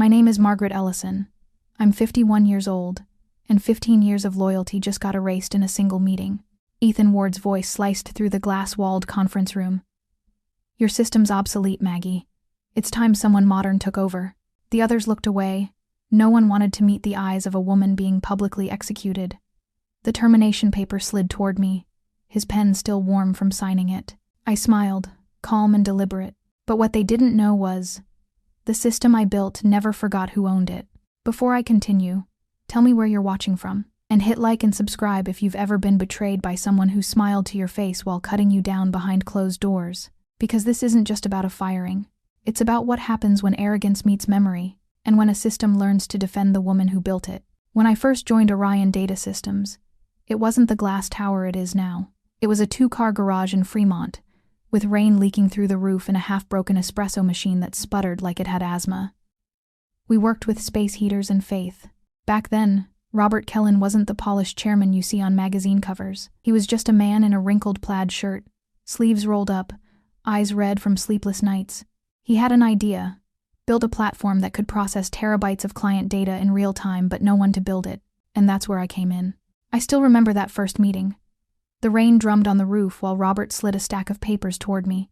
My name is Margaret Ellison. I'm 51 years old, and 15 years of loyalty just got erased in a single meeting. Ethan Ward's voice sliced through the glass-walled conference room. Your system's obsolete, Maggie. It's time someone modern took over. The others looked away. No one wanted to meet the eyes of a woman being publicly executed. The termination paper slid toward me, his pen still warm from signing it. I smiled, calm and deliberate. But what they didn't know was, the system I built never forgot who owned it. Before I continue, tell me where you're watching from, and hit like and subscribe if you've ever been betrayed by someone who smiled to your face while cutting you down behind closed doors. Because this isn't just about a firing. It's about what happens when arrogance meets memory, and when a system learns to defend the woman who built it. When I first joined Orion Data Systems, it wasn't the glass tower it is now. It was a 2-car garage in Fremont, with rain leaking through the roof and a half-broken espresso machine that sputtered like it had asthma. We worked with space heaters and faith. Back then, Robert Kellen wasn't the polished chairman you see on magazine covers. He was just a man in a wrinkled plaid shirt, sleeves rolled up, eyes red from sleepless nights. He had an idea: build a platform that could process terabytes of client data in real time, but no one to build it, and that's where I came in. I still remember that first meeting. The rain drummed on the roof while Robert slid a stack of papers toward me.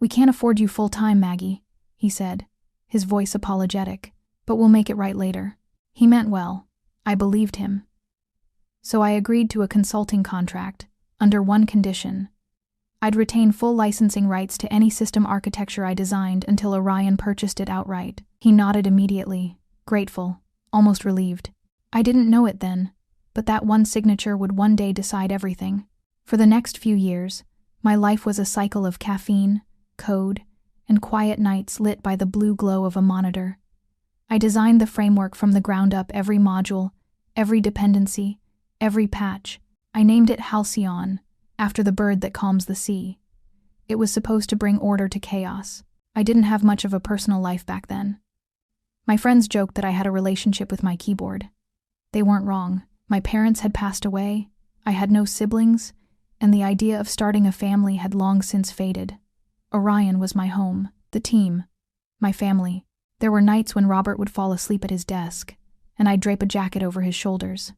We can't afford you full-time, Maggie, he said, his voice apologetic, but we'll make it right later. He meant well. I believed him. So I agreed to a consulting contract, under one condition. I'd retain full licensing rights to any system architecture I designed until Orion purchased it outright. He nodded immediately, grateful, almost relieved. I didn't know it then, but that one signature would one day decide everything. For the next few years, my life was a cycle of caffeine, code, and quiet nights lit by the blue glow of a monitor. I designed the framework from the ground up, every module, every dependency, every patch. I named it Halcyon, after the bird that calms the sea. It was supposed to bring order to chaos. I didn't have much of a personal life back then. My friends joked that I had a relationship with my keyboard. They weren't wrong. My parents had passed away, I had no siblings, and the idea of starting a family had long since faded. Orion was my home, the team, my family. There were nights when Robert would fall asleep at his desk, and I'd drape a jacket over his shoulders.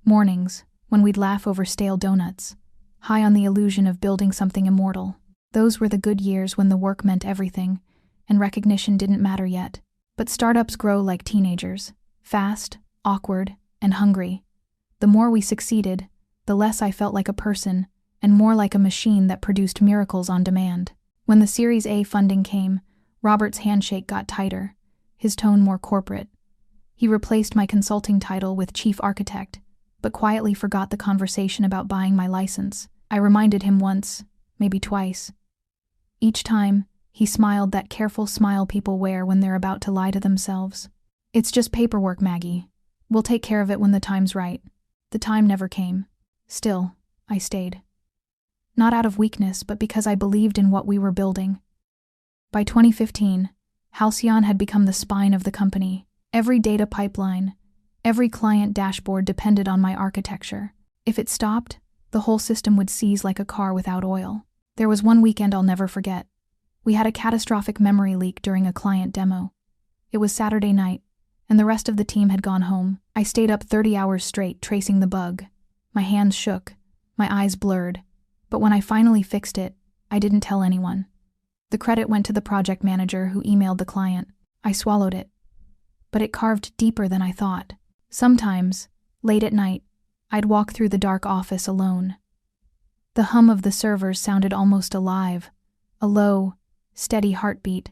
Mornings, when we'd laugh over stale donuts, high on the illusion of building something immortal. Those were the good years when the work meant everything, and recognition didn't matter yet. But startups grow like teenagers, fast, awkward, and hungry. The more we succeeded, the less I felt like a person, and more like a machine that produced miracles on demand. When the Series A funding came, Robert's handshake got tighter, his tone more corporate. He replaced my consulting title with chief architect, but quietly forgot the conversation about buying my license. I reminded him once, maybe twice. Each time, he smiled that careful smile people wear when they're about to lie to themselves. It's just paperwork, Maggie. We'll take care of it when the time's right. The time never came. Still, I stayed. Not out of weakness, but because I believed in what we were building. By 2015, Halcyon had become the spine of the company. Every data pipeline, every client dashboard depended on my architecture. If it stopped, the whole system would seize like a car without oil. There was one weekend I'll never forget. We had a catastrophic memory leak during a client demo. It was Saturday night, and the rest of the team had gone home. I stayed up 30 hours straight tracing the bug. My hands shook, my eyes blurred, but when I finally fixed it, I didn't tell anyone. The credit went to the project manager who emailed the client. I swallowed it, but it carved deeper than I thought. Sometimes, late at night, I'd walk through the dark office alone. The hum of the servers sounded almost alive, a low, steady heartbeat.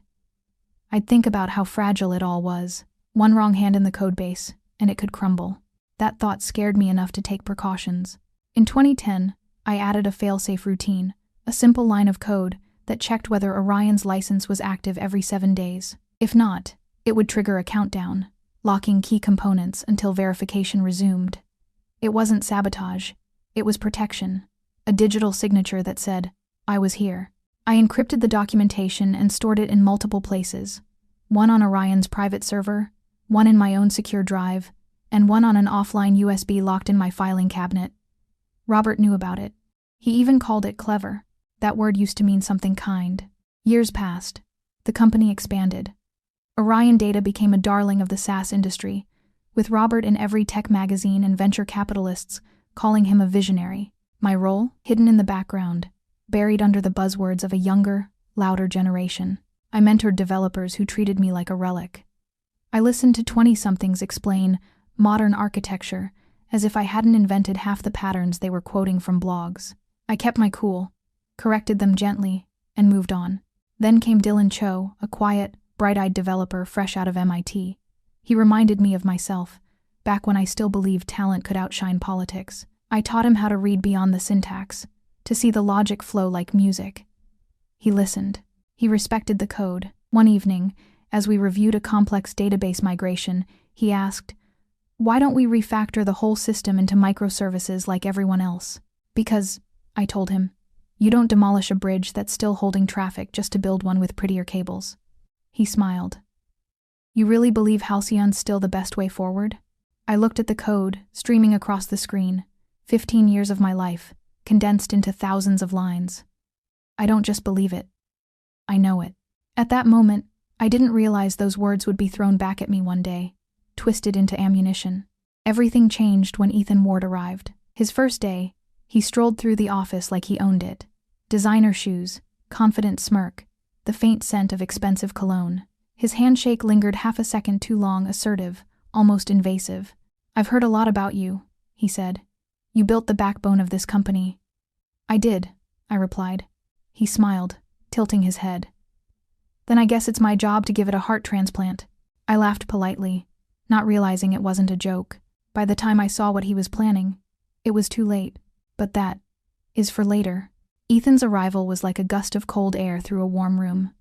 I'd think about how fragile it all was. One wrong hand in the codebase, and it could crumble. That thought scared me enough to take precautions. In 2010, I added a fail-safe routine, a simple line of code that checked whether Orion's license was active every 7 days. If not, it would trigger a countdown, locking key components until verification resumed. It wasn't sabotage, it was protection, a digital signature that said, I was here. I encrypted the documentation and stored it in multiple places, one on Orion's private server, one in my own secure drive, and one on an offline USB locked in my filing cabinet. Robert knew about it. He even called it clever. That word used to mean something kind. Years passed. The company expanded. Orion Data became a darling of the SaaS industry, with Robert in every tech magazine and venture capitalists calling him a visionary. My role, hidden in the background, buried under the buzzwords of a younger, louder generation. I mentored developers who treated me like a relic. I listened to 20-somethings explain modern architecture as if I hadn't invented half the patterns they were quoting from blogs. I kept my cool, corrected them gently, and moved on. Then came Dylan Cho, a quiet, bright-eyed developer fresh out of MIT. He reminded me of myself, back when I still believed talent could outshine politics. I taught him how to read beyond the syntax, to see the logic flow like music. He listened. He respected the code. One evening, as we reviewed a complex database migration, he asked, "Why don't we refactor the whole system into microservices like everyone else?" "Because," I told him, "you don't demolish a bridge that's still holding traffic just to build one with prettier cables." He smiled. "You really believe Halcyon's still the best way forward?" I looked at the code, streaming across the screen. 15 years of my life, condensed into thousands of lines. I don't just believe it. I know it. At that moment, I didn't realize those words would be thrown back at me one day, twisted into ammunition. Everything changed when Ethan Ward arrived. His first day, he strolled through the office like he owned it. Designer shoes, confident smirk, the faint scent of expensive cologne. His handshake lingered half a second too long, assertive, almost invasive. "I've heard a lot about you," he said. "You built the backbone of this company." "I did," I replied. He smiled, tilting his head. "Then I guess it's my job to give it a heart transplant." I laughed politely, not realizing it wasn't a joke. By the time I saw what he was planning, it was too late. But that is for later. Ethan's arrival was like a gust of cold air through a warm room.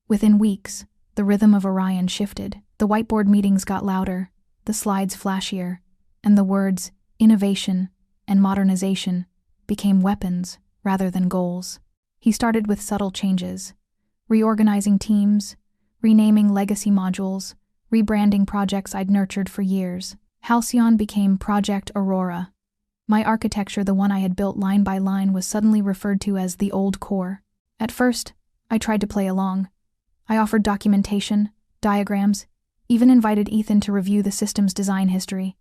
Within weeks, the rhythm of Orion shifted. The whiteboard meetings got louder, the slides flashier, and the words innovation and modernization became weapons rather than goals. He started with subtle changes, reorganizing teams, renaming legacy modules, rebranding projects I'd nurtured for years. Halcyon became Project Aurora. My architecture, the one I had built line by line, was suddenly referred to as the old core. At first, I tried to play along. I offered documentation, diagrams, even invited Ethan to review the system's design history.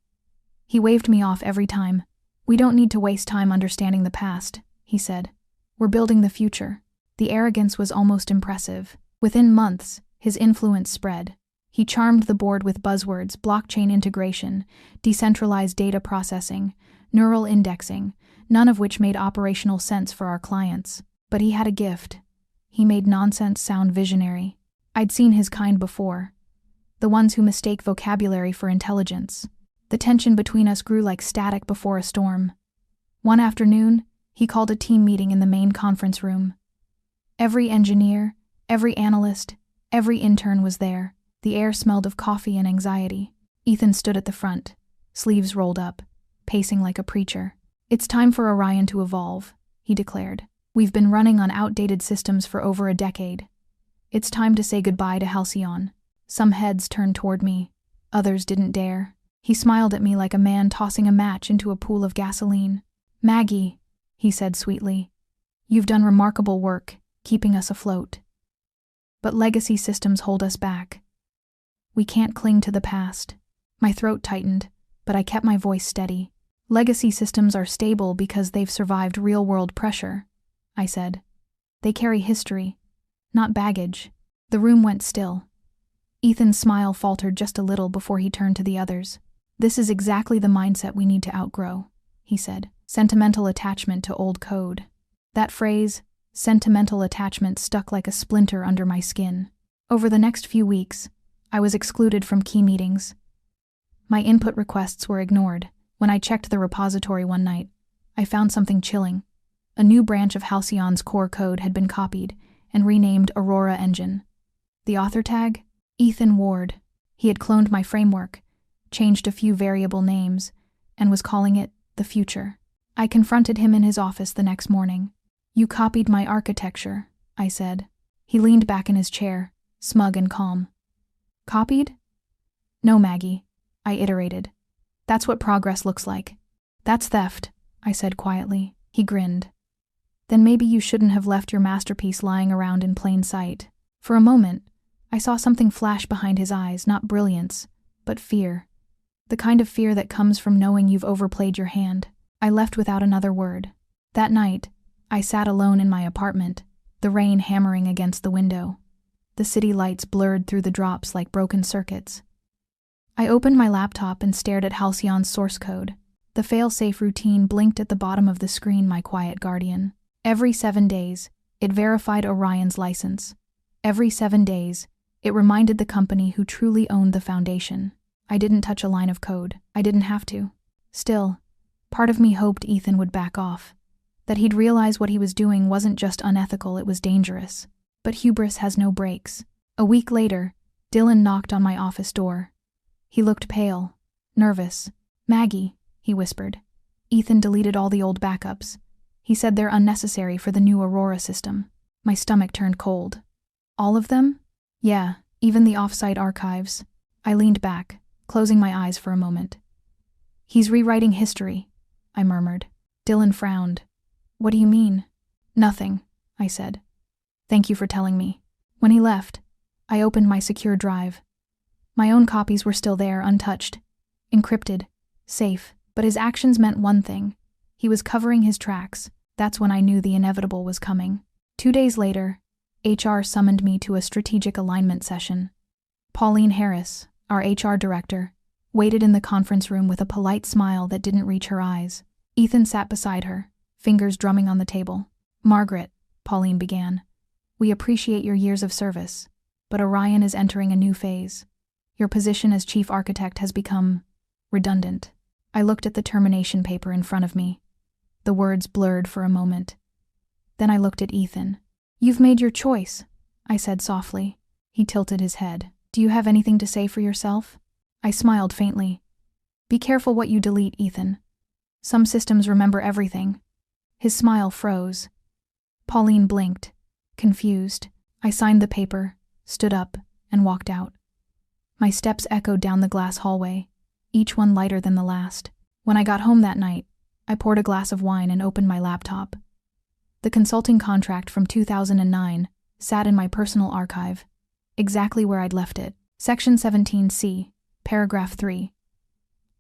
He waved me off every time. "We don't need to waste time understanding the past," he said. "We're building the future." The arrogance was almost impressive. Within months, his influence spread. He charmed the board with buzzwords: blockchain integration, decentralized data processing, neural indexing, none of which made operational sense for our clients. But he had a gift. He made nonsense sound visionary. I'd seen his kind before. The ones who mistake vocabulary for intelligence. The tension between us grew like static before a storm. One afternoon, he called a team meeting in the main conference room. Every engineer, every analyst, every intern was there. The air smelled of coffee and anxiety. Ethan stood at the front, sleeves rolled up, pacing like a preacher. "It's time for Orion to evolve," he declared. "We've been running on outdated systems for over a decade. It's time to say goodbye to Halcyon." Some heads turned toward me, others didn't dare. He smiled at me like a man tossing a match into a pool of gasoline. "Maggie," he said sweetly, "you've done remarkable work, keeping us afloat. But legacy systems hold us back. We can't cling to the past." My throat tightened, but I kept my voice steady. "Legacy systems are stable because they've survived real-world pressure," I said. "They carry history, not baggage." The room went still. Ethan's smile faltered just a little before he turned to the others. "This is exactly the mindset we need to outgrow," he said. "Sentimental attachment to old code." That phrase, sentimental attachment, stuck like a splinter under my skin. Over the next few weeks, I was excluded from key meetings. My input requests were ignored. When I checked the repository one night, I found something chilling. A new branch of Halcyon's core code had been copied and renamed Aurora Engine. The author tag? Ethan Ward. He had cloned my framework, changed a few variable names, and was calling it the future. I confronted him in his office the next morning. "You copied my architecture," I said. He leaned back in his chair, smug and calm. "Copied?" "No, Maggie," I iterated. "That's what progress looks like." "That's theft," I said quietly. He grinned. "Then maybe you shouldn't have left your masterpiece lying around in plain sight." For a moment, I saw something flash behind his eyes, not brilliance, but fear. The kind of fear that comes from knowing you've overplayed your hand. I left without another word. That night, I sat alone in my apartment, the rain hammering against the window. The city lights blurred through the drops like broken circuits. I opened my laptop and stared at Halcyon's source code. The fail-safe routine blinked at the bottom of the screen, my quiet guardian. Every 7 days, it verified Orion's license. Every 7 days, it reminded the company who truly owned the foundation. I didn't touch a line of code. I didn't have to. Still, part of me hoped Ethan would back off, that he'd realize what he was doing wasn't just unethical, it was dangerous. But hubris has no brakes. A week later, Dylan knocked on my office door. He looked pale, nervous. "Maggie," he whispered. "Ethan deleted all the old backups. He said they're unnecessary for the new Aurora system." My stomach turned cold. "All of them?" "Yeah, even the off-site archives." I leaned back, closing my eyes for a moment. "He's rewriting history," I murmured. Dylan frowned. "What do you mean?" "Nothing," I said. "Thank you for telling me." When he left, I opened my secure drive. My own copies were still there, untouched, encrypted, safe, but his actions meant one thing. He was covering his tracks. That's when I knew the inevitable was coming. 2 days later, HR summoned me to a strategic alignment session. Pauline Harris, our HR director, waited in the conference room with a polite smile that didn't reach her eyes. Ethan sat beside her, fingers drumming on the table. "Margaret," Pauline began, "we appreciate your years of service, but Orion is entering a new phase. Your position as chief architect has become redundant." I looked at the termination paper in front of me. The words blurred for a moment. Then I looked at Ethan. "You've made your choice," I said softly. He tilted his head. "Do you have anything to say for yourself?" I smiled faintly. "Be careful what you delete, Ethan. Some systems remember everything." His smile froze. Pauline blinked, confused. I signed the paper, stood up, and walked out. My steps echoed down the glass hallway, each one lighter than the last. When I got home that night, I poured a glass of wine and opened my laptop. The consulting contract from 2009 sat in my personal archive, exactly where I'd left it. Section 17C, paragraph 3.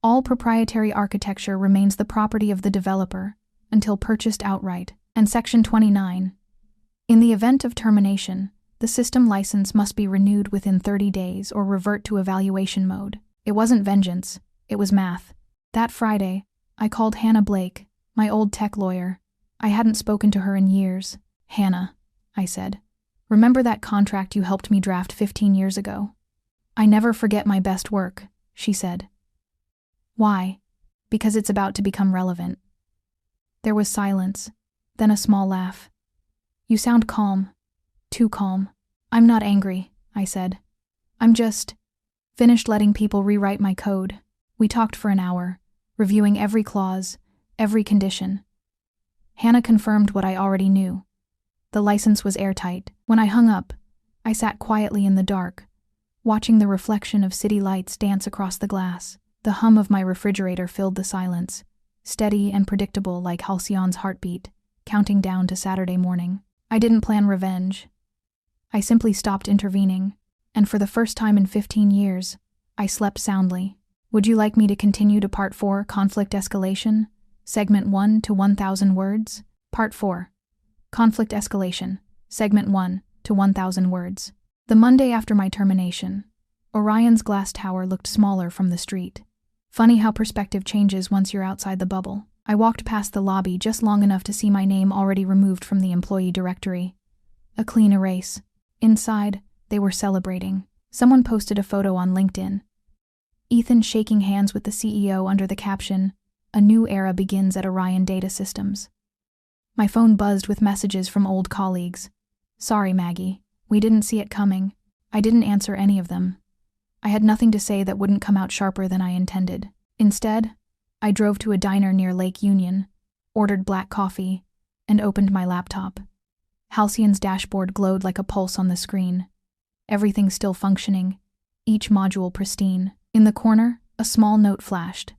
All proprietary architecture remains the property of the developer until purchased outright. And Section 29. In the event of termination, the system license must be renewed within 30 days or revert to evaluation mode. It wasn't vengeance, it was math. That Friday, I called Hannah Blake, my old tech lawyer. I hadn't spoken to her in years. "Hannah," I said, "remember that contract you helped me draft 15 years ago?" "I never forget my best work," she said. "Why?" "Because it's about to become relevant." There was silence, then a small laugh. "You sound calm. Too calm." "I'm not angry," I said. "I'm just finished letting people rewrite my code." We talked for an hour, reviewing every clause, every condition. Hannah confirmed what I already knew. The license was airtight. When I hung up, I sat quietly in the dark, watching the reflection of city lights dance across the glass. The hum of my refrigerator filled the silence, steady and predictable like Halcyon's heartbeat, counting down to Saturday morning. I didn't plan revenge. I simply stopped intervening, and for the first time in 15 years, I slept soundly. Would you like me to continue to Part 4, Conflict Escalation, Segment 1 to 1,000 words? Part 4. Conflict Escalation, Segment 1 to 1,000 words. The Monday after my termination, Orion's glass tower looked smaller from the street. Funny how perspective changes once you're outside the bubble. I walked past the lobby just long enough to see my name already removed from the employee directory. A clean erase. Inside, they were celebrating. Someone posted a photo on LinkedIn. Ethan shaking hands with the CEO under the caption, "A new era begins at Orion Data Systems." My phone buzzed with messages from old colleagues. "Sorry, Maggie. We didn't see it coming." I didn't answer any of them. I had nothing to say that wouldn't come out sharper than I intended. Instead, I drove to a diner near Lake Union, ordered black coffee, and opened my laptop. Halcyon's dashboard glowed like a pulse on the screen. Everything still functioning, each module pristine. In the corner, a small note flashed.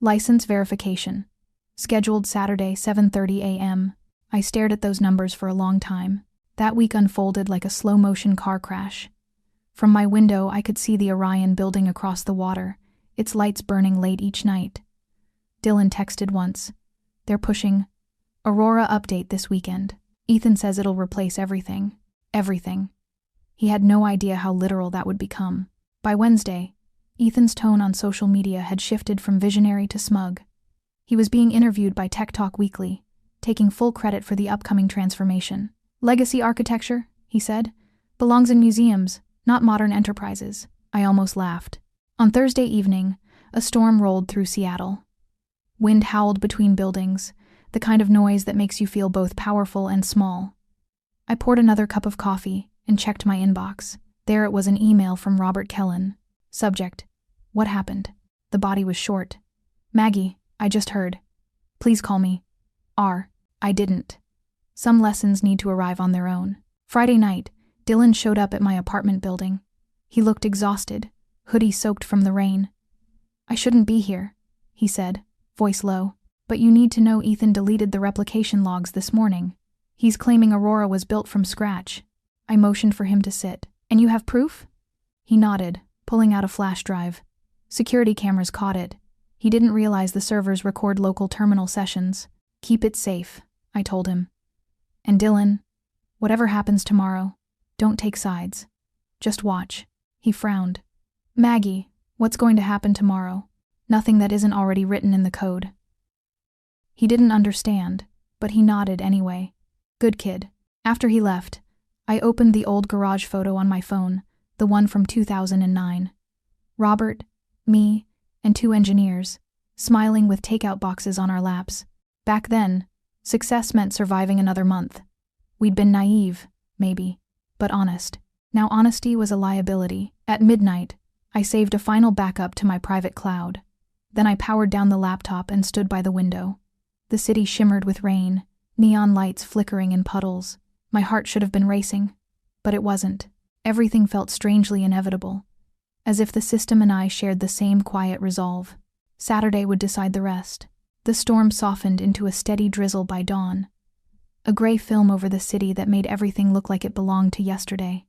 "License verification. Scheduled Saturday, 7:30 a.m. I stared at those numbers for a long time. That week unfolded like a slow-motion car crash. From my window, I could see the Orion building across the water, its lights burning late each night. Dylan texted once. They're pushing Aurora update this weekend. Ethan says it'll replace everything. Everything. He had no idea how literal that would become. By Wednesday, Ethan's tone on social media had shifted from visionary to smug. He was being interviewed by Tech Talk Weekly, taking full credit for the upcoming transformation. Legacy architecture, he said, belongs in museums, not modern enterprises. I almost laughed. On Thursday evening, a storm rolled through Seattle. Wind howled between buildings, the kind of noise that makes you feel both powerful and small. I poured another cup of coffee and checked my inbox. There it was, an email from Robert Kellen. Subject: What happened? The body was short. Maggie, I just heard. Please call me. I didn't. Some lessons need to arrive on their own. Friday night, Dylan showed up at my apartment building. He looked exhausted, hoodie soaked from the rain. I shouldn't be here, he said, voice low. But you need to know Ethan deleted the replication logs this morning. He's claiming Aurora was built from scratch. I motioned for him to sit. And you have proof? He nodded, pulling out a flash drive. Security cameras caught it. He didn't realize the servers record local terminal sessions. Keep it safe, I told him. And Dylan, whatever happens tomorrow, don't take sides. Just watch. He frowned. Maggie, what's going to happen tomorrow? Nothing that isn't already written in the code. He didn't understand, but he nodded anyway. Good kid. After he left, I opened the old garage photo on my phone, the one from 2009. Robert, me, and 2 engineers, smiling with takeout boxes on our laps. Back then, success meant surviving another month. We'd been naive, maybe, but honest. Now honesty was a liability. At midnight, I saved a final backup to my private cloud. Then I powered down the laptop and stood by the window. The city shimmered with rain, neon lights flickering in puddles. My heart should have been racing, but it wasn't. Everything felt strangely inevitable, as if the system and I shared the same quiet resolve. Saturday would decide the rest. The storm softened into a steady drizzle by dawn, a gray film over the city that made everything look like it belonged to yesterday.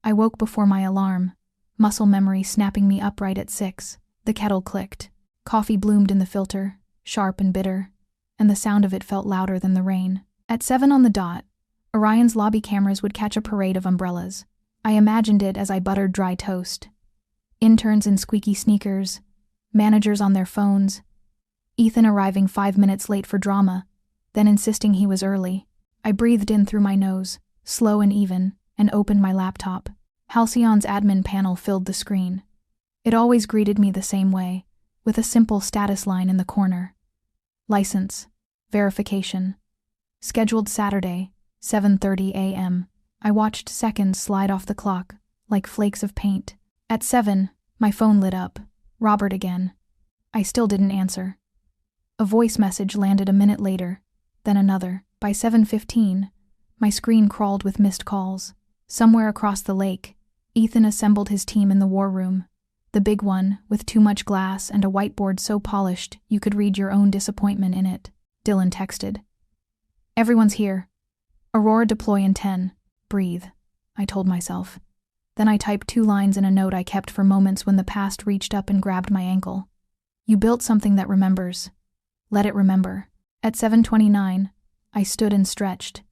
I woke before my alarm, muscle memory snapping me upright at 6. The kettle clicked. Coffee bloomed in the filter, sharp and bitter, and the sound of it felt louder than the rain. At 7 on the dot, Orion's lobby cameras would catch a parade of umbrellas. I imagined it as I buttered dry toast. Interns in squeaky sneakers, managers on their phones, Ethan arriving 5 minutes late for drama, then insisting he was early. I breathed in through my nose, slow and even, and opened my laptop. Halcyon's admin panel filled the screen. It always greeted me the same way, with a simple status line in the corner. License. Verification. Scheduled Saturday, 7:30 a.m. I watched seconds slide off the clock, like flakes of paint. At 7, my phone lit up. Robert again. I still didn't answer. A voice message landed a minute later, then another. By 7:15, my screen crawled with missed calls. Somewhere across the lake, Ethan assembled his team in the war room. The big one, with too much glass and a whiteboard so polished you could read your own disappointment in it. Dylan texted. Everyone's here. Aurora deploy in 10. Breathe, I told myself. Then I typed 2 lines in a note I kept for moments when the past reached up and grabbed my ankle. You built something that remembers. Let it remember. At 7:29, I stood and stretched.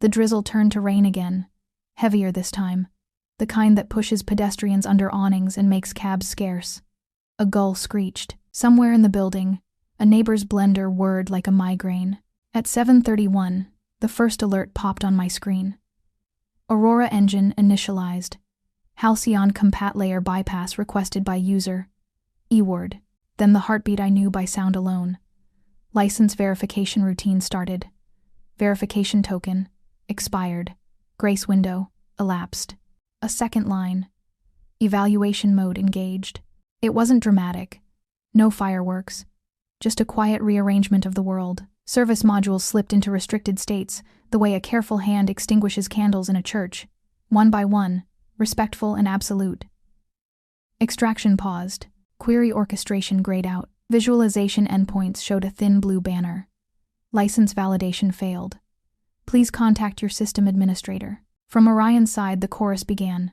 The drizzle turned to rain again, heavier this time, the kind that pushes pedestrians under awnings and makes cabs scarce. A gull screeched. Somewhere in the building, a neighbor's blender whirred like a migraine. At 7:31, the first alert popped on my screen. Aurora engine initialized. Halcyon compat layer bypass requested by user. E-word. Then the heartbeat I knew by sound alone. License verification routine started. Verification token. Expired. Grace window. Elapsed. A second line. Evaluation mode engaged. It wasn't dramatic. No fireworks. Just a quiet rearrangement of the world. Service modules slipped into restricted states, the way a careful hand extinguishes candles in a church. One by one, respectful and absolute. Extraction paused. Query orchestration grayed out. Visualization endpoints showed a thin blue banner. License validation failed. Please contact your system administrator. From Orion's side, the chorus began.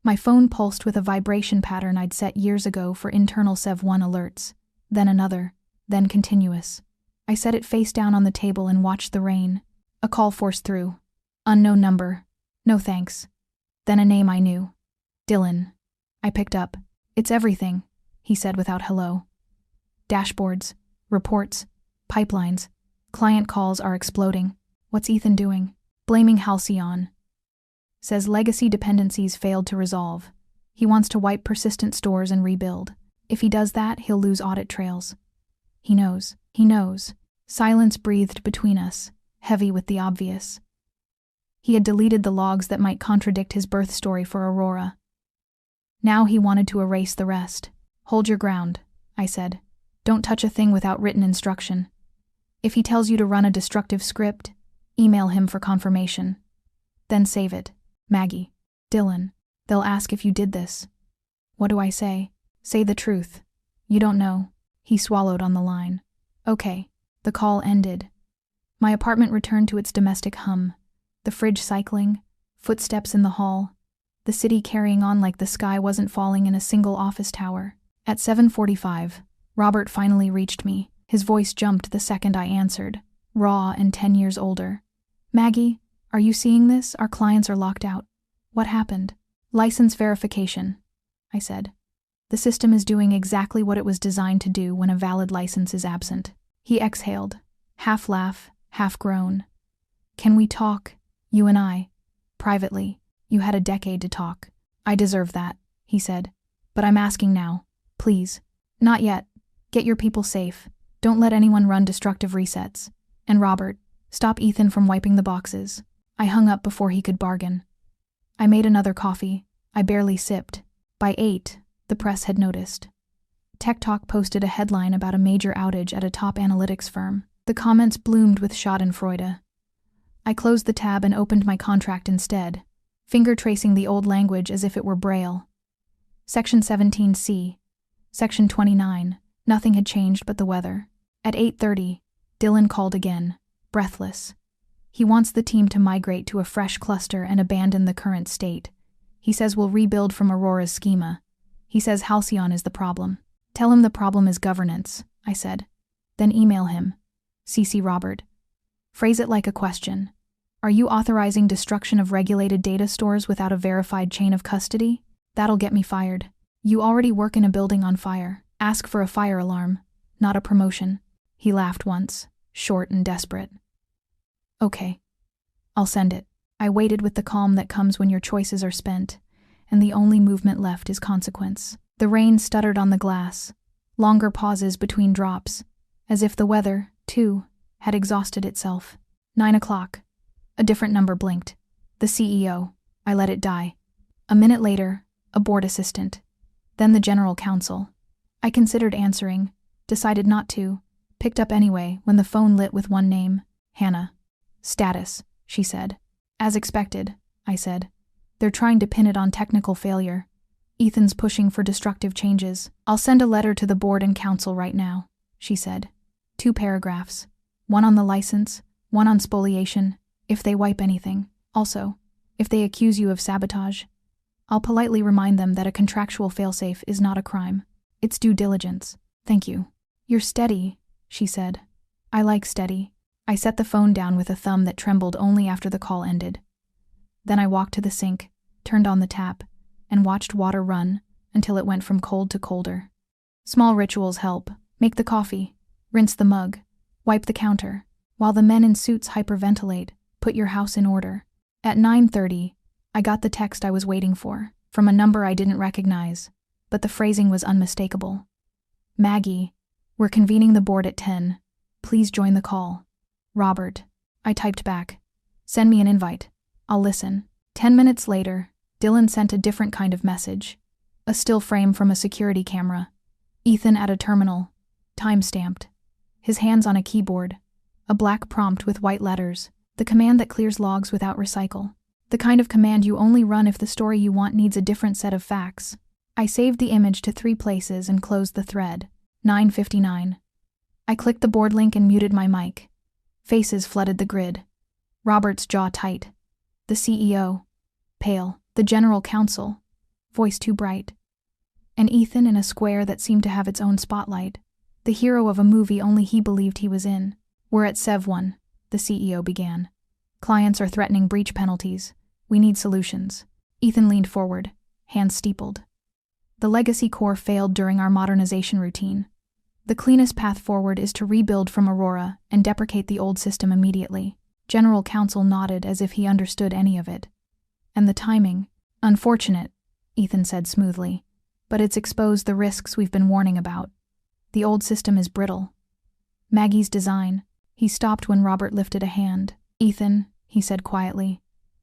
My phone pulsed with a vibration pattern I'd set years ago for internal Sev 1 alerts, then another, then continuous. I set it face down on the table and watched the rain. A call forced through. Unknown number. No thanks. Then a name I knew. Dylan. I picked up. It's everything, he said without hello. Dashboards, reports, pipelines. Client calls are exploding. What's Ethan doing? Blaming Halcyon. Says legacy dependencies failed to resolve. He wants to wipe persistent stores and rebuild. If he does that, he'll lose audit trails. He knows. He knows. Silence breathed between us, heavy with the obvious. He had deleted the logs that might contradict his birth story for Aurora. Now he wanted to erase the rest. Hold your ground, I said. Don't touch a thing without written instruction. If he tells you to run a destructive script, email him for confirmation. Then save it. Maggie. Dylan. They'll ask if you did this. What do I say? Say the truth. You don't know. He swallowed on the line. Okay. The call ended. My apartment returned to its domestic hum. The fridge cycling, footsteps in the hall, the city carrying on like the sky wasn't falling in a single office tower. At 7:45, Robert finally reached me. His voice jumped the second I answered, raw and 10 years older. Maggie, are you seeing this? Our clients are locked out. What happened? License verification, I said. The system is doing exactly what it was designed to do when a valid license is absent. He exhaled, half laugh, half groan. Can we talk, you and I? Privately. You had a decade to talk. I deserve that, he said. But I'm asking now. Please. Not yet. Get your people safe. Don't let anyone run destructive resets. And Robert, stop Ethan from wiping the boxes. I hung up before he could bargain. I made another coffee. I barely sipped. By 8, the press had noticed. Tech Talk posted a headline about a major outage at a top analytics firm. The comments bloomed with schadenfreude. I closed the tab and opened my contract instead, finger tracing the old language as if it were Braille. Section 17C. Section 29. Nothing had changed but the weather. At 8:30, Dylan called again, breathless. He wants the team to migrate to a fresh cluster and abandon the current state. He says we'll rebuild from Aurora's schema. He says Halcyon is the problem. Tell him the problem is governance, I said. Then email him. CC Robert. Phrase it like a question. Are you authorizing destruction of regulated data stores without a verified chain of custody? That'll get me fired. You already work in a building on fire. Ask for a fire alarm, not a promotion. He laughed once, short and desperate. Okay. I'll send it. I waited with the calm that comes when your choices are spent, and the only movement left is consequence. The rain stuttered on the glass, longer pauses between drops, as if the weather, too, had exhausted itself. 9 o'clock. A different number blinked. The CEO. I let it die. A minute later, a board assistant. Then the general counsel. I considered answering, decided not to, picked up anyway when the phone lit with one name, Hannah. Status, she said. As expected, I said. They're trying to pin it on technical failure. Ethan's pushing for destructive changes. I'll send a letter to the board and council right now, she said. 2 paragraphs. One on the license, one on spoliation, if they wipe anything. Also, if they accuse you of sabotage. I'll politely remind them that a contractual failsafe is not a crime. It's due diligence. Thank you. You're steady, she said. I like steady. I set the phone down with a thumb that trembled only after the call ended. Then I walked to the sink, turned on the tap, and watched water run until it went from cold to colder. Small rituals help. Make the coffee, rinse the mug, wipe the counter, while the men in suits hyperventilate, put your house in order. At 9:30, I got the text I was waiting for, from a number I didn't recognize, but the phrasing was unmistakable. Maggie, we're convening the board at 10. Please join the call. Robert. I typed back. Send me an invite. I'll listen. 10 minutes later, Dylan sent a different kind of message. A still frame from a security camera. Ethan at a terminal. Time-stamped. His hands on a keyboard. A black prompt with white letters. The command that clears logs without recycle. The kind of command you only run if the story you want needs a different set of facts. I saved the image to 3 places and closed the thread. 9:59. I clicked the board link and muted my mic. Faces flooded the grid. Robert's jaw tight. The CEO. Pale. The general counsel. voice too bright. And Ethan in a square that seemed to have its own spotlight. The hero of a movie only he believed he was in. "We're at Sev 1, the CEO began. "Clients are threatening breach penalties. We need solutions." Ethan leaned forward, hands steepled. "The legacy core failed during our modernization routine. The cleanest path forward is to rebuild from Aurora and deprecate the old system immediately." General Counsel nodded as if he understood any of it. "And the timing? Unfortunate," Ethan said smoothly, "but it's exposed the risks we've been warning about. The old system is brittle. Maggie's design." He stopped when Robert lifted a hand. "Ethan," he said quietly,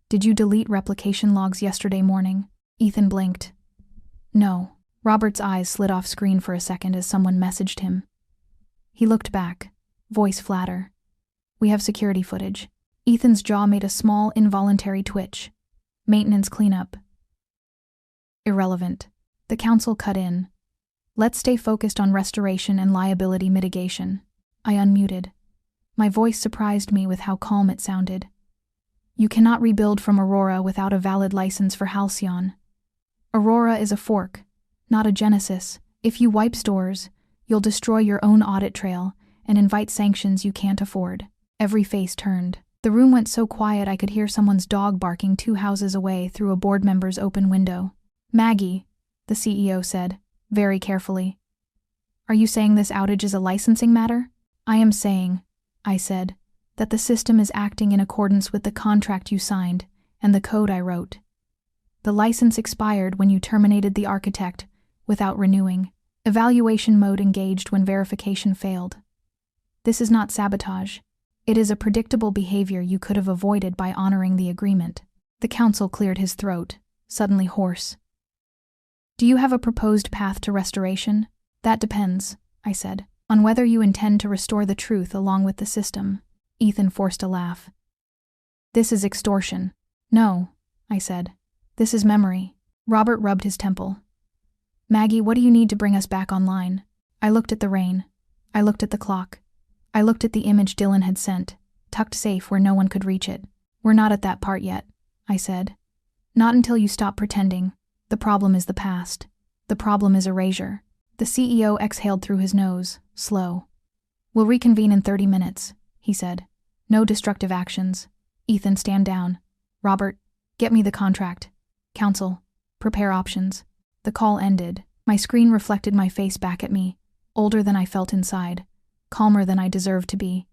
"did you delete replication logs yesterday morning?" Ethan blinked. "No." Robert's eyes slid off screen for a second as someone messaged him. He looked back, voice flatter. "We have security footage." Ethan's jaw made a small, involuntary twitch. "Maintenance cleanup." "Irrelevant." The counsel cut in. "Let's stay focused on restoration and liability mitigation." I unmuted. My voice surprised me with how calm it sounded. "You cannot rebuild from Aurora without a valid license for Halcyon. Aurora is a fork, not a genesis. If you wipe stores, you'll destroy your own audit trail and invite sanctions you can't afford." Every face turned. The room went so quiet I could hear someone's dog barking 2 houses away through a board member's open window. "Maggie," the CEO said, very carefully. "Are you saying this outage is a licensing matter?" "I am saying," I said, "that the system is acting in accordance with the contract you signed and the code I wrote. The license expired when you terminated the architect without renewing. Evaluation mode engaged when verification failed. This is not sabotage. It is a predictable behavior you could have avoided by honoring the agreement." The counsel cleared his throat, suddenly hoarse. "Do you have a proposed path to restoration?" "That depends," I said, "on whether you intend to restore the truth along with the system." Ethan forced a laugh. "This is extortion." "No," I said. "This is memory." Robert rubbed his temple. "Maggie, what do you need to bring us back online?" I looked at the rain. I looked at the clock. I looked at the image Dylan had sent, tucked safe where no one could reach it. "We're not at that part yet," I said. "Not until you stop pretending. The problem is the past. The problem is erasure." The CEO exhaled through his nose, slow. "We'll reconvene in 30 minutes, he said. "No destructive actions. Ethan, stand down. Robert, get me the contract. Counsel, prepare options." The call ended. My screen reflected my face back at me, older than I felt inside, calmer than I deserved to be.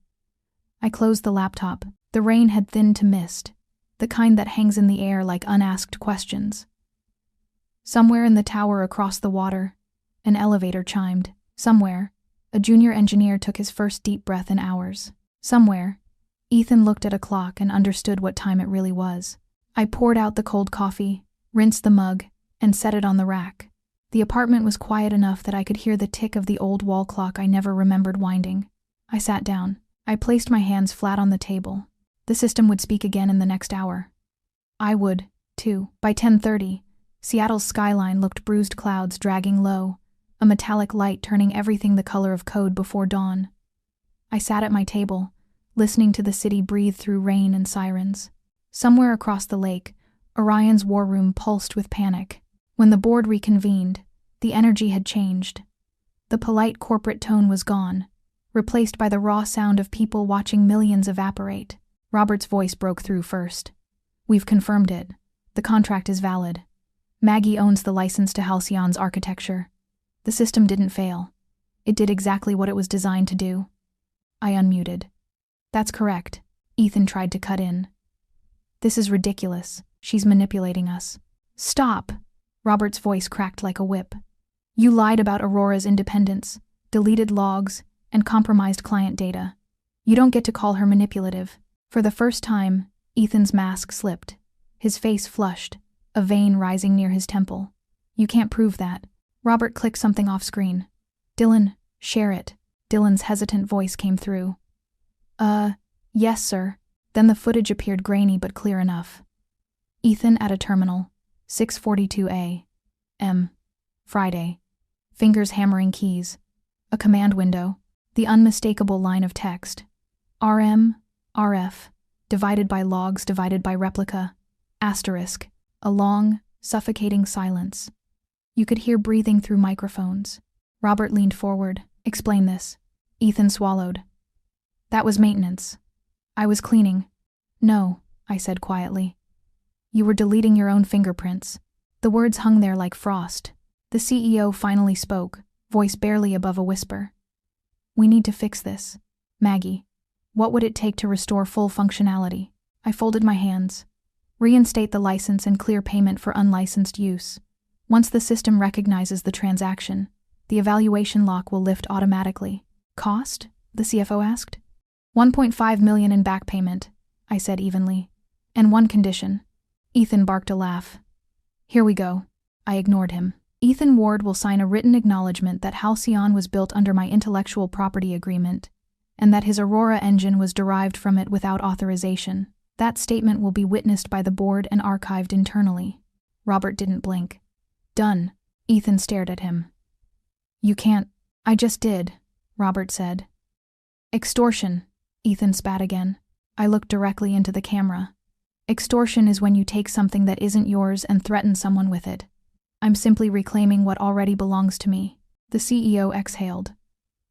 I closed the laptop. The rain had thinned to mist, the kind that hangs in the air like unasked questions. Somewhere in the tower across the water, an elevator chimed. Somewhere, a junior engineer took his first deep breath in hours. Somewhere, Ethan looked at a clock and understood what time it really was. I poured out the cold coffee, rinsed the mug, and set it on the rack. The apartment was quiet enough that I could hear the tick of the old wall clock I never remembered winding. I sat down. I placed my hands flat on the table. The system would speak again in the next hour. I would, too. By 10:30, Seattle's skyline looked bruised clouds dragging low, a metallic light turning everything the color of code before dawn. I sat at my table, listening to the city breathe through rain and sirens. Somewhere across the lake, Orion's war room pulsed with panic. When the board reconvened, the energy had changed. The polite corporate tone was gone, replaced by the raw sound of people watching millions evaporate. Robert's voice broke through first. "We've confirmed it. The contract is valid. Maggie owns the license to Halcyon's architecture. The system didn't fail. It did exactly what it was designed to do." I unmuted. "That's correct." Ethan tried to cut in. "This is ridiculous. She's manipulating us." "Stop!" Robert's voice cracked like a whip. "You lied about Aurora's independence, deleted logs, and compromised client data. You don't get to call her manipulative." For the first time, Ethan's mask slipped. His face flushed, a vein rising near his temple. "You can't prove that." Robert clicked something off screen. "Dylan, share it." Dylan's hesitant voice came through. Yes, sir." Then the footage appeared grainy but clear enough. Ethan at a terminal, 6:42 a.m. Friday. Fingers hammering keys. A command window. The unmistakable line of text. RM, RF, divided by logs divided by replica, asterisk, a long, suffocating silence. You could hear breathing through microphones. Robert leaned forward. Explain this. Ethan swallowed. That was maintenance. I was cleaning. No, I said quietly. You were deleting your own fingerprints. The words hung there like frost. The CEO finally spoke, voice barely above a whisper. We need to fix this. Maggie, what would it take to restore full functionality? I folded my hands. Reinstate the license and clear payment for unlicensed use. Once the system recognizes the transaction, the evaluation lock will lift automatically. Cost? The CFO asked. $1.5 million in back payment, I said evenly. And one condition. Ethan barked a laugh. Here we go. I ignored him. Ethan Ward will sign a written acknowledgement that Halcyon was built under my intellectual property agreement, and that his Aurora engine was derived from it without authorization. That statement will be witnessed by the board and archived internally. Robert didn't blink. Done. Ethan stared at him. You can't. I just did, Robert said. Extortion. Ethan spat again. I looked directly into the camera. Extortion is when you take something that isn't yours and threaten someone with it. I'm simply reclaiming what already belongs to me. The CEO exhaled.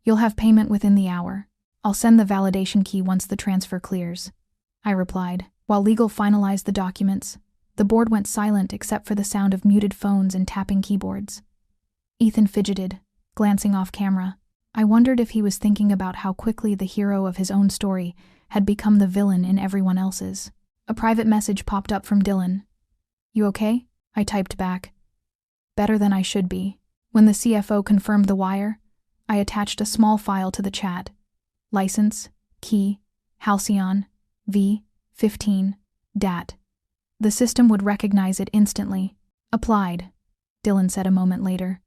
You'll have payment within the hour. I'll send the validation key once the transfer clears. I replied. While legal finalized the documents, the board went silent except for the sound of muted phones and tapping keyboards. Ethan fidgeted, glancing off camera. I wondered if he was thinking about how quickly the hero of his own story had become the villain in everyone else's. A private message popped up from Dylan. You okay? I typed back. Better than I should be. When the CFO confirmed the wire, I attached a small file to the chat. License, key, Halcyon, V15, DAT. The system would recognize it instantly. Applied, Dylan said a moment later.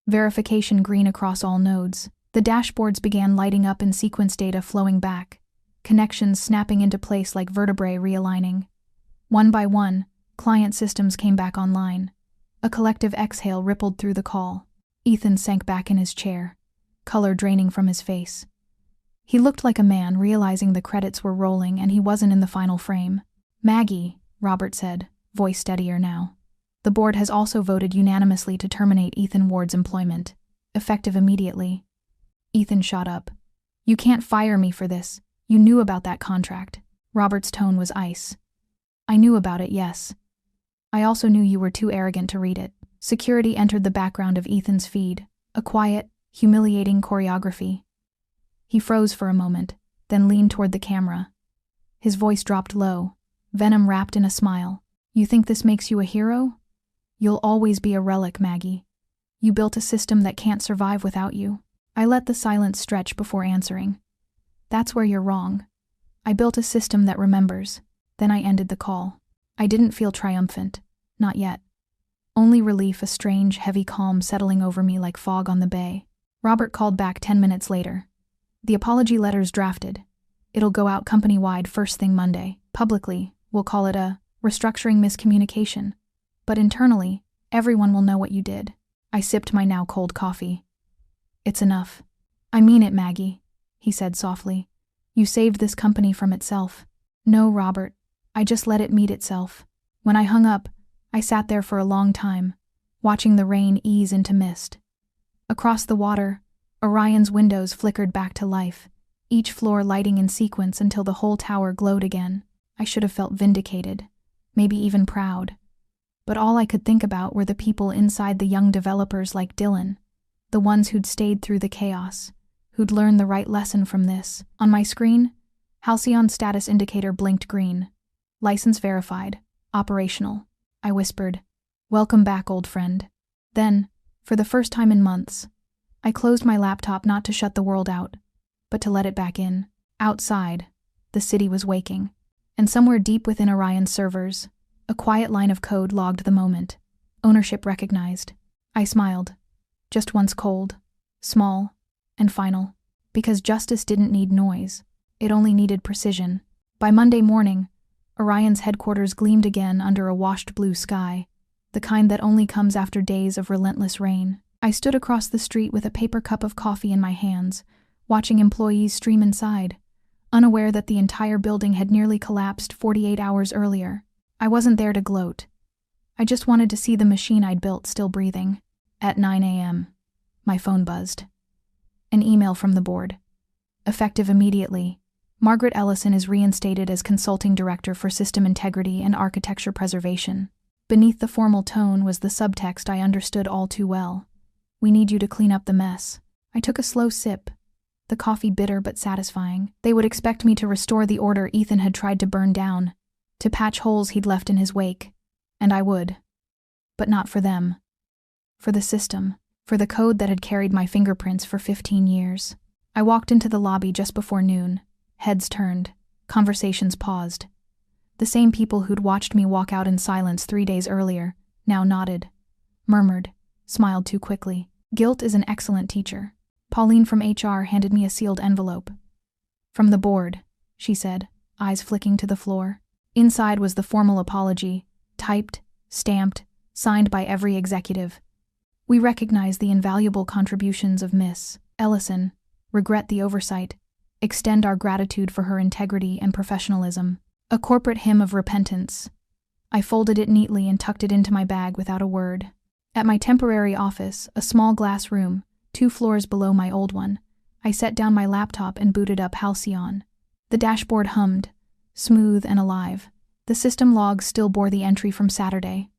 Verification green across all nodes. The dashboards began lighting up and sequence data flowing back, connections snapping into place like vertebrae realigning. One by one, client systems came back online. A collective exhale rippled through the call. Ethan sank back in his chair, color draining from his face. He looked like a man realizing the credits were rolling and he wasn't in the final frame. Maggie, Robert said, voice steadier now. The board has also voted unanimously to terminate Ethan Ward's employment, effective immediately. Ethan shot up. You can't fire me for this. You knew about that contract. Robert's tone was ice. I knew about it, yes. I also knew you were too arrogant to read it. Security entered the background of Ethan's feed, a quiet, humiliating choreography. He froze for a moment, then leaned toward the camera. His voice dropped low, venom wrapped in a smile. You think this makes you a hero? You'll always be a relic, Maggie. You built a system that can't survive without you. I let the silence stretch before answering. That's where you're wrong. I built a system that remembers. Then I ended the call. I didn't feel triumphant. Not yet. Only relief, a strange, heavy calm settling over me like fog on the bay. Robert called back 10 minutes later. The apology letter's drafted. It'll go out company-wide first thing Monday. Publicly, we'll call it a restructuring miscommunication. But internally, everyone will know what you did. I sipped my now cold coffee. It's enough. I mean it, Maggie, he said softly. You saved this company from itself. No, Robert. I just let it meet itself. When I hung up, I sat there for a long time, watching the rain ease into mist. Across the water, Orion's windows flickered back to life, each floor lighting in sequence until the whole tower glowed again. I should have felt vindicated, maybe even proud. But all I could think about were the people inside, the young developers like Dylan, the ones who'd stayed through the chaos, who'd learned the right lesson from this. On my screen, Halcyon's status indicator blinked green. License verified. Operational. I whispered, welcome back, old friend. Then, for the first time in months, I closed my laptop not to shut the world out, but to let it back in. Outside, the city was waking, and somewhere deep within Orion's servers, a quiet line of code logged the moment. Ownership recognized. I smiled. Just once cold, small, and final. Because justice didn't need noise. It only needed precision. By Monday morning, Orion's headquarters gleamed again under a washed blue sky, the kind that only comes after days of relentless rain. I stood across the street with a paper cup of coffee in my hands, watching employees stream inside, unaware that the entire building had nearly collapsed 48 hours earlier. I wasn't there to gloat. I just wanted to see the machine I'd built still breathing. At 9 a.m., my phone buzzed. An email from the board. Effective immediately, Margaret Ellison is reinstated as Consulting Director for System Integrity and Architecture Preservation. Beneath the formal tone was the subtext I understood all too well. We need you to clean up the mess. I took a slow sip, the coffee bitter but satisfying. They would expect me to restore the order Ethan had tried to burn down, to patch holes he'd left in his wake. And I would. But not for them. For the system. For the code that had carried my fingerprints for 15 years. I walked into the lobby just before noon. Heads turned. Conversations paused. The same people who'd watched me walk out in silence 3 days earlier now nodded, murmured, smiled too quickly. Guilt is an excellent teacher. Pauline from HR handed me a sealed envelope. From the board, she said, eyes flicking to the floor. Inside was the formal apology, typed, stamped, signed by every executive. We recognize the invaluable contributions of Miss Ellison, regret the oversight, extend our gratitude for her integrity and professionalism. A corporate hymn of repentance. I folded it neatly and tucked it into my bag without a word. At my temporary office, a small glass room, 2 floors below my old one, I set down my laptop and booted up Halcyon. The dashboard hummed, smooth and alive. The system logs still bore the entry from Saturday.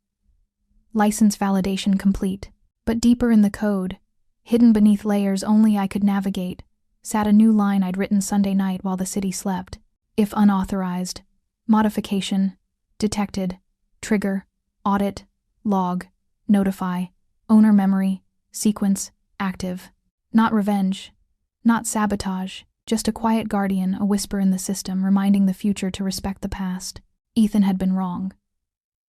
License validation complete. But deeper in the code, hidden beneath layers only I could navigate, sat a new line I'd written Sunday night while the city slept. If unauthorized, modification, detected, trigger, audit, log, notify, owner memory, sequence, active. Not revenge, not sabotage, just a quiet guardian, a whisper in the system reminding the future to respect the past. Ethan had been wrong.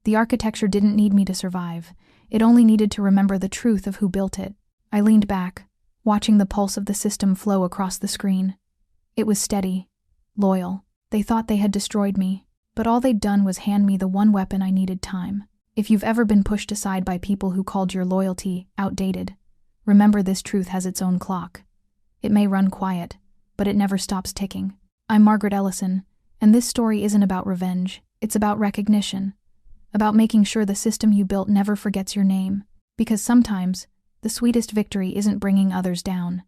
The architecture didn't need me to survive. It only needed to remember the truth of who built it. I leaned back, watching the pulse of the system flow across the screen. It was steady, loyal. They thought they had destroyed me, but all they'd done was hand me the one weapon I needed: time. If you've ever been pushed aside by people who called your loyalty outdated, remember this truth has its own clock. It may run quiet, but it never stops ticking. I'm Margaret Ellison, and this story isn't about revenge. It's about recognition. About making sure the system you built never forgets your name. Because sometimes, the sweetest victory isn't bringing others down.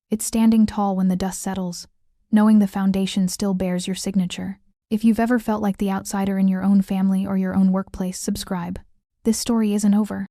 It's standing tall when the dust settles, knowing the foundation still bears your signature. If you've ever felt like the outsider in your own family or your own workplace, subscribe. This story isn't over.